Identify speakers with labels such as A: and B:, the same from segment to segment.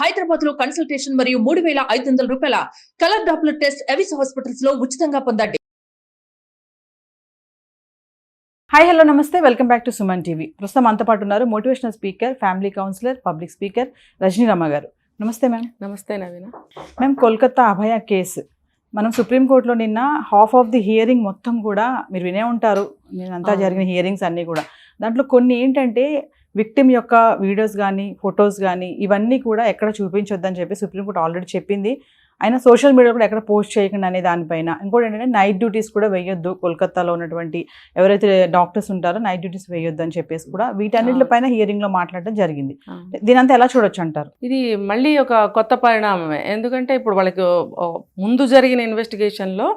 A: హైదరాబాద్ లో కన్సల్టేషన్ మరియు 3,500 రూపాయల colour doppler test Avis hospitals లో ఉచితంగా పొందండి.
B: హాయ్ హలో నమస్తే, welcome back to Suman TV. ప్రస్తుతం మనతో పాటు ఉన్నారు motivational speaker, family counsellor, public speaker Rajani Rama గారు. నమస్తే మ్యామ్.
C: నమస్తే నవీన.
B: మ్యామ్, కోల్కతా అభయ కేసు మనం సుప్రీంకోర్టులో నిన్న హాఫ్ ఆఫ్ ది హియరింగ్ మొత్తం కూడా మీరు వినే ఉంటారు. నేనంతా జరిగిన హియరింగ్స్ అన్నీ కూడా దాంట్లో కొన్ని ఏంటంటే విక్టిమ్ యొక్క వీడియోస్ కానీ ఫొటోస్ కానీ ఇవన్నీ కూడా ఎక్కడ చూపించొద్దని చెప్పి సుప్రీంకోర్టు ఆల్రెడీ చెప్పింది. అయినా సోషల్ మీడియా కూడా ఎక్కడ పోస్ట్ చేయకుండా అనే దానిపైన ఇంకోటి ఏంటంటే నైట్ డ్యూటీస్ కూడా వేయొద్దు, కోల్కతాలో ఉన్నటువంటి ఎవరైతే డాక్టర్స్ ఉంటారో నైట్ డ్యూటీస్ వేయొద్దు అని చెప్పేసి కూడా వీటన్నిటిపైన హియరింగ్లో మాట్లాడడం జరిగింది. దీనంతా ఎలా చూడొచ్చు అంటారు?
C: ఇది మళ్ళీ ఒక కొత్త పరిణామమే. ఎందుకంటే ఇప్పుడు వాళ్ళకి ముందు జరిగిన ఇన్వెస్టిగేషన్లో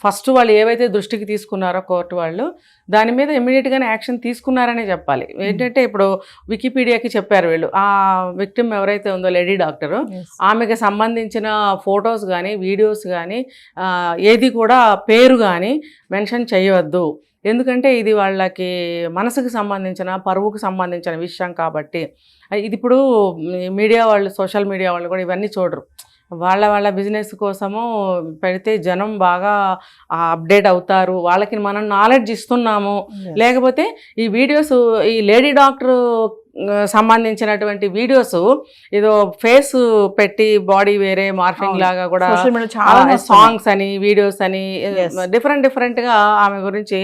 C: ఫస్ట్ వాళ్ళు ఏవైతే దృష్టికి తీసుకున్నారో కోర్టు వాళ్ళు దాని మీద ఇమ్మీడియట్గానే యాక్షన్ తీసుకున్నారనే చెప్పాలి. ఏంటంటే ఇప్పుడు వికీపీడియాకి చెప్పారు వీళ్ళు, ఆ విక్టిమ్ ఎవరైతే ఉందో లేడీ డాక్టరు, ఆమెకి సంబంధించిన ఫొటోస్ కానీ వీడియోస్ కానీ ఏది కూడా పేరు కానీ మెన్షన్ చేయవద్దు. ఎందుకంటే ఇది వాళ్ళకి మనసుకు సంబంధించిన, పరువుకు సంబంధించిన విషయం కాబట్టి. ఇది ఇప్పుడు మీడియా వాళ్ళు, సోషల్ మీడియా వాళ్ళు కూడా ఇవన్నీ చూడరు. వాళ్ళ బిజినెస్ కోసము పెడితే జనం బాగా అప్డేట్ అవుతారు, వాళ్ళకి మనం నాలెడ్జ్ ఇస్తున్నాము. లేకపోతే ఈ వీడియోస్, ఈ లేడీ డాక్టర్ సంబంధించినటువంటి వీడియోస్ ఏదో ఫేస్ పెట్టి బాడీ వేరే మార్ఫింగ్ లాగా కూడా సాంగ్స్ అని వీడియోస్ అని డిఫరెంట్గా ఆమె గురించి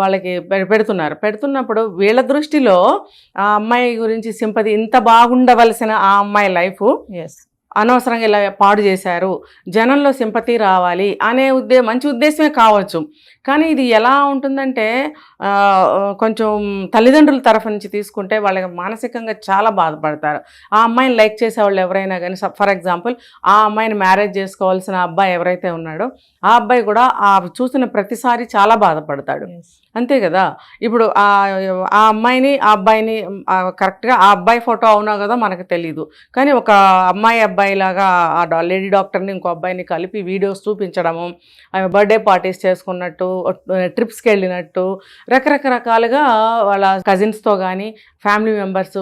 C: వాళ్ళకి పెడుతున్నప్పుడు వీళ్ళ దృష్టిలో ఆ అమ్మాయి గురించి సింపతి, ఇంత బాగుండవలసిన ఆ అమ్మాయి లైఫ్ అనవసరంగా ఇలా పాడు చేశారు, జనంలో సింపతి రావాలి అనే మంచి ఉద్దేశమే కావచ్చు. కానీ ఇది ఎలా ఉంటుందంటే కొంచెం తల్లిదండ్రుల తరఫు నుంచి తీసుకుంటే వాళ్ళకి మానసికంగా చాలా బాధపడతారు. ఆ అమ్మాయిని లైక్ చేసేవాళ్ళు ఎవరైనా కానీ, ఫర్ ఎగ్జాంపుల్ ఆ అమ్మాయిని మ్యారేజ్ చేసుకోవాల్సిన అబ్బాయి ఎవరైతే ఉన్నాడో ఆ అబ్బాయి కూడా ఆ చూసిన ప్రతిసారి చాలా బాధపడతాడు. అంతే కదా. ఇప్పుడు ఆ అమ్మాయిని ఆ అబ్బాయిని కరెక్ట్గా ఆ అబ్బాయి ఫోటో అవునా కదా మనకు తెలీదు, కానీ ఒక అబ్బాయి లాగా ఆ లేడీ డాక్టర్ని ఇంకో అబ్బాయిని కలిపి వీడియోస్ చూపించడము, ఆమె బర్త్డే పార్టీస్ చేసుకున్నట్టు, ట్రిప్స్కి వెళ్ళినట్టు, రకరకాలుగా వాళ్ళ కజిన్స్తో కానీ ఫ్యామిలీ మెంబర్స్,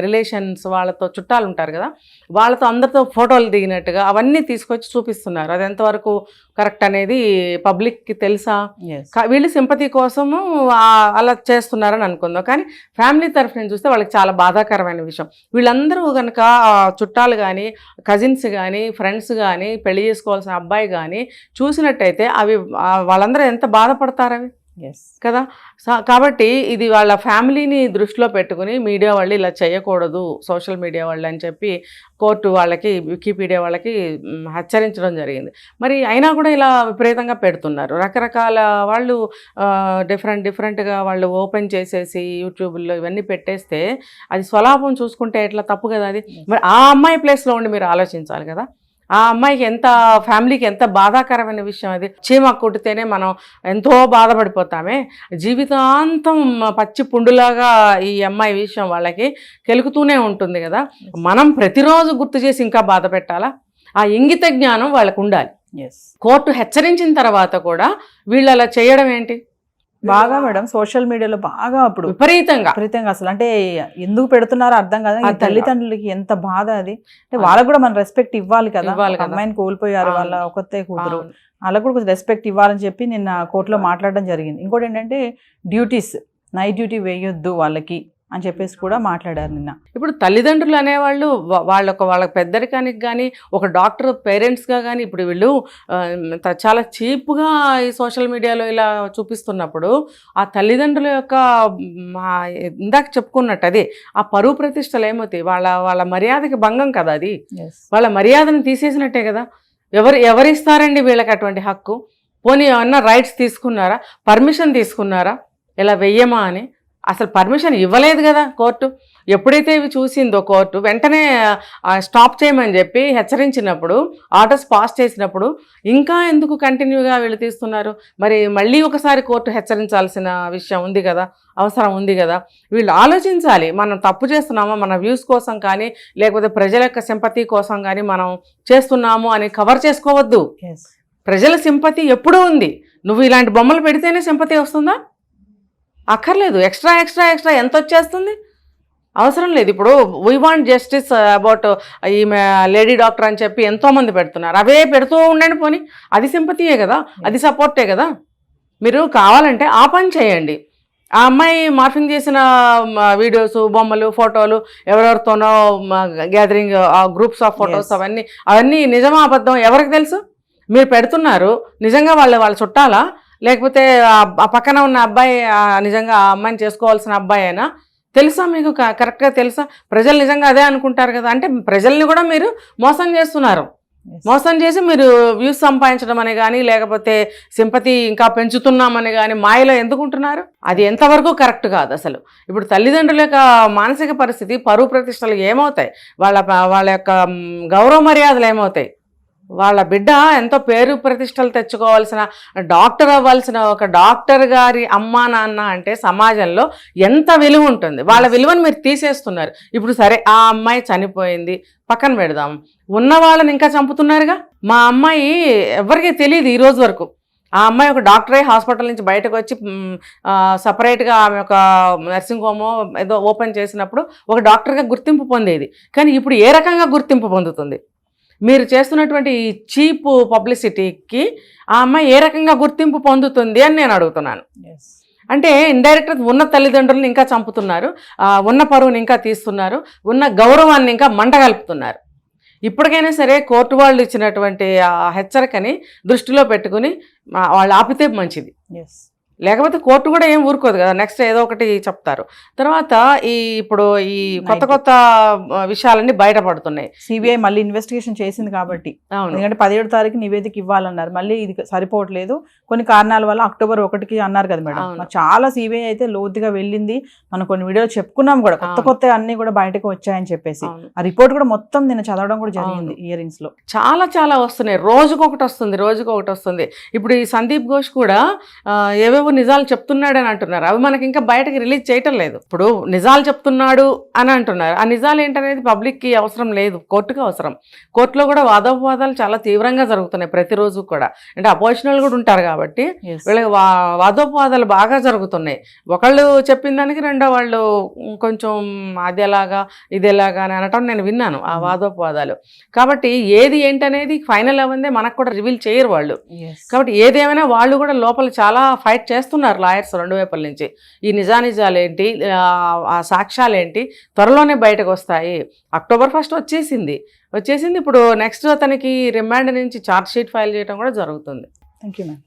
C: రిలేషన్స్, వాళ్ళతో చుట్టాలు ఉంటారు కదా, వాళ్ళతో అందరితో ఫోటోలు దిగినట్టుగా అవన్నీ తీసుకొచ్చి చూపిస్తున్నారు. అది ఎంతవరకు కరెక్ట్ అనేది పబ్లిక్కి తెలుసా? వీళ్ళు సింపతి కోసము అలా చేస్తున్నారని అనుకుందాం. కానీ ఫ్యామిలీ తరఫు నుంచి చూస్తే వాళ్ళకి చాలా బాధాకరమైన విషయం. వీళ్ళందరూ కనుక చుట్టాలు కానీ, కజిన్స్ కానీ, ఫ్రెండ్స్ కానీ, పెళ్లి చేసుకోవాల్సిన అబ్బాయి కానీ చూసినట్టయితే అవి వాళ్ళందరూ ఎంత బాధపడతారు అవి కదా. కాబట్టి ఇది వాళ్ళ ఫ్యామిలీని దృష్టిలో పెట్టుకుని మీడియా వాళ్ళు ఇలా చేయకూడదు, సోషల్ మీడియా వాళ్ళు అని చెప్పి కోర్టు వాళ్ళకి, వికీపీడియా వాళ్ళకి హెచ్చరించడం జరిగింది. మరి అయినా కూడా ఇలా విపరీతంగా పెడుతున్నారు. రకరకాల వాళ్ళు డిఫరెంట్గా వాళ్ళు ఓపెన్ చేసేసి యూట్యూబ్లో ఇవన్నీ పెట్టేస్తే అది స్వలాభం చూసుకుంటే ఎట్లా? తప్పు కదా అది. మరి ఆ అమ్మాయి ప్లేస్లో ఉండి మీరు ఆలోచించాలి కదా. ఆ అమ్మాయికి ఫ్యామిలీకి ఎంత బాధాకరమైన విషయం అది. చీమ కుట్టితేనే మనం ఎంతో బాధపడిపోతామే, జీవితాంతం పచ్చి పుండులాగా ఈ అమ్మాయి విషయం వాళ్ళకి కెలుకుతూనే ఉంటుంది కదా. మనం ప్రతిరోజు గుర్తు చేసి ఇంకా బాధ పెట్టాలా? ఆ ఇంగిత జ్ఞానం వాళ్ళకు ఉండాలి. కోర్టు హెచ్చరించిన తర్వాత కూడా వీళ్ళు అలా చేయడం ఏంటి?
B: బాగా మేడం సోషల్ మీడియాలో బాగా అప్పుడు
C: విపరీతంగా
B: అసలు అంటే ఎందుకు పెడుతున్నారో అర్థం కాదు. తల్లిదండ్రులకి ఎంత బాధ అది. అంటే వాళ్ళకు కూడా మనం రెస్పెక్ట్ ఇవ్వాలి కదా. అమ్మాయిని కోల్పోయారు, వాళ్ళ ఒక్కతే కూతురు, వాళ్ళకు కూడా కొంచెం రెస్పెక్ట్ ఇవ్వాలని చెప్పి నిన్న కోర్టులో మాట్లాడడం జరిగింది. ఇంకోటి ఏంటంటే డ్యూటీస్, నైట్ డ్యూటీ వేయొద్దు వాళ్ళకి అని చెప్పేసి కూడా మాట్లాడారు నిన్న.
C: ఇప్పుడు తల్లిదండ్రులు అనేవాళ్ళు వాళ్ళ పెద్దరికానికి కానీ, ఒక డాక్టర్ పేరెంట్స్గా కానీ ఇప్పుడు వీళ్ళు చాలా చీప్గా ఈ సోషల్ మీడియాలో ఇలా చూపిస్తున్నప్పుడు ఆ తల్లిదండ్రుల యొక్క ఇందాక చెప్పుకున్నట్టు అదే ఆ పరువు ప్రతిష్టలు ఏమవుతాయి? వాళ్ళ మర్యాదకి భంగం కదా అది. వాళ్ళ మర్యాదను తీసేసినట్టే కదా. ఎవరిస్తారండి వీళ్ళకి అటువంటి హక్కు? పోనీ ఏమన్నా రైట్స్ తీసుకున్నారా? పర్మిషన్ తీసుకున్నారా ఇలా వెయ్యమా అని? అసలు పర్మిషన్ ఇవ్వలేదు కదా కోర్టు. ఎప్పుడైతే ఇవి చూసిందో కోర్టు వెంటనే స్టాప్ చేయమని చెప్పి హెచ్చరించినప్పుడు, ఆర్డర్స్ పాస్ చేసినప్పుడు ఇంకా ఎందుకు కంటిన్యూగా వీళ్ళు తీస్తున్నారు? మరి మళ్ళీ ఒకసారి కోర్టు హెచ్చరించాల్సిన విషయం ఉంది కదా, అవసరం ఉంది కదా. వీళ్ళు ఆలోచించాలి, మనం తప్పు చేస్తున్నామా, మన వ్యూస్ కోసం కానీ లేకపోతే ప్రజల యొక్క సింపతి కోసం కానీ మనం చేస్తున్నాము అని కవర్ చేసుకోవద్దు. ప్రజల సింపతి ఎప్పుడూ ఉంది. నువ్వు ఇలాంటి బొమ్మలు పెడితేనే సింపతి వస్తుందా? అక్కర్లేదు. ఎక్స్ట్రా ఎంత వచ్చేస్తుంది? అవసరం లేదు. ఇప్పుడు వీ వాంట్ జస్టిస్ అబౌట్ ఈమె లేడీ డాక్టర్ అని చెప్పి ఎంతోమంది పెడుతున్నారు. అవే పెడుతూ ఉండండి పోనీ, అది సింపతియే కదా, అది సపోర్టే కదా. మీరు కావాలంటే ఆ పని చేయండి. ఆ అమ్మాయి మార్ఫింగ్ చేసిన వీడియోస్, బొమ్మలు, ఫోటోలు, ఎవరెవరితోనో గ్యాదరింగ్, గ్రూప్స్ ఆఫ్ ఫొటోస్, అవన్నీ నిజమా అబద్ధం ఎవరికి తెలుసు? మీరు పెడుతున్నారు, నిజంగా వాళ్ళ చుట్టాలా, లేకపోతే ఆ పక్కన ఉన్న అబ్బాయి నిజంగా ఆ అమ్మాయిని చేసుకోవాల్సిన అబ్బాయి అయినా తెలుసా మీకు? కరెక్ట్గా తెలుసా? ప్రజలు నిజంగా అదే అనుకుంటారు కదా. అంటే ప్రజల్ని కూడా మీరు మోసం చేస్తున్నారు. మోసం చేసి మీరు వ్యూస్ సంపాదించడం అని కానీ, లేకపోతే సింపతి ఇంకా పెంచుతున్నామని కానీ మాయలో ఎందుకుంటున్నారు? అది ఎంతవరకు కరెక్ట్ కాదు అసలు. ఇప్పుడు తల్లిదండ్రుల యొక్క మానసిక పరిస్థితి, పరువు ప్రతిష్టలు ఏమవుతాయి, వాళ్ళ యొక్క గౌరవ మర్యాదలు ఏమవుతాయి? వాళ్ళ బిడ్డ ఎంతో పేరు ప్రతిష్టలు తెచ్చుకోవాల్సిన, డాక్టర్ అవ్వాల్సిన ఒక డాక్టర్ గారి అమ్మా నాన్న అంటే సమాజంలో ఎంత విలువ ఉంటుంది. వాళ్ళ విలువను మీరు తీసేస్తున్నారు. ఇప్పుడు సరే, ఆ అమ్మాయి చనిపోయింది, పక్కన పెడదాం. ఉన్న వాళ్ళని ఇంకా చంపుతున్నారుగా. మా అమ్మాయి ఎవరికీ తెలియదు ఈ రోజు వరకు. ఆ అమ్మాయి ఒక డాక్టర్ అయ్యి హాస్పిటల్ నుంచి బయటకు వచ్చి సపరేట్గా ఆమె ఒక నర్సింగ్ హోమో ఏదో ఓపెన్ చేసినప్పుడు ఒక డాక్టర్గా గుర్తింపు పొందేది. కానీ ఇప్పుడు ఏ రకంగా గుర్తింపు పొందుతుంది? మీరు చేస్తున్నటువంటి చీప్ పబ్లిసిటీకి ఆ అమ్మాయి ఏ రకంగా గుర్తింపు పొందుతుంది అని నేను అడుగుతున్నాను. అంటే ఇండైరెక్ట్గా ఉన్న తల్లిదండ్రులను ఇంకా చంపుతున్నారు, ఉన్న పరువుని ఇంకా తీస్తున్నారు, ఉన్న గౌరవాన్ని ఇంకా మంటగలుపుతున్నారు. ఇప్పటికైనా సరే కోర్టు వాళ్ళు ఇచ్చినటువంటి ఆ హెచ్చరికని దృష్టిలో పెట్టుకుని వాళ్ళు ఆపితే మంచిది. లేకపోతే కోర్టు కూడా ఏం ఊరుకోదు కదా, నెక్స్ట్ ఏదో ఒకటి చెప్తారు. తర్వాత ఇప్పుడు ఈ కొత్త విషయాలన్నీ బయటపడుతున్నాయి.
B: సిబిఐ మళ్ళీ ఇన్వెస్టిగేషన్ చేసింది కాబట్టి, ఎందుకంటే 17వ తారీఖు నివేదిక ఇవ్వాలన్నారు. మళ్ళీ ఇది సరిపోవట్లేదు, కొన్ని కారణాల వల్ల అక్టోబర్ 1కి అన్నారు కదా మేడం. చాలా సిబిఐ అయితే లోతుగా వెళ్ళింది. మనం కొన్ని వీడియోలు చెప్పుకున్నాం కూడా, కొత్త అన్ని కూడా బయటకు వచ్చాయని చెప్పేసి. ఆ రిపోర్ట్ కూడా మొత్తం నేను చదవడం కూడా జరిగింది హియరింగ్స్ లో.
C: చాలా వస్తున్నాయి, రోజుకొకటి వస్తుంది. ఇప్పుడు ఈ సందీప్ ఘోష్ కూడా ఏవేవో నిజాలు చెప్తున్నాడని అంటున్నారు. అవి మనకి ఇంకా బయటకి రిలీజ్ చేయటం లేదు. ఇప్పుడు నిజాలు చెప్తున్నాడు అని అంటున్నారు. ఆ నిజాలు ఏంటనేది పబ్లిక్కి అవసరం లేదు, కోర్టుకి అవసరం. కోర్టులో కూడా వాదోపవాదాలు చాలా తీవ్రంగా జరుగుతున్నాయి ప్రతిరోజు కూడా. అంటే అపోజిషనల్ కూడా ఉంటారు కాబట్టి వీళ్ళకి వాదోపవాదాలు బాగా జరుగుతున్నాయి. ఒకళ్ళు చెప్పిన దానికి రెండో వాళ్ళు కొంచెం అది ఎలాగా ఇది ఎలాగా అని అనటం నేను విన్నాను, ఆ వాదోపవాదాలు. కాబట్టి ఏది ఏంటనేది ఫైనల్ అవ్వందే మనకు కూడా రివీల్ చేయరు వాళ్ళు. కాబట్టి ఏదేమైనా వాళ్ళు కూడా లోపల చాలా ఫైట్ చేస్తున్నారు లాయర్స్ రెండు వైపుల నుంచి. ఈ నిజానిజాలేంటి, ఆ సాక్ష్యాలేంటి త్వరలోనే బయటకు వస్తాయి. అక్టోబర్ 1 వచ్చేసింది. ఇప్పుడు నెక్స్ట్ అతనికి రిమాండ్ నుంచి ఛార్జ్ షీట్ ఫైల్ చేయడం కూడా జరుగుతుంది.
B: Thank you ma'am.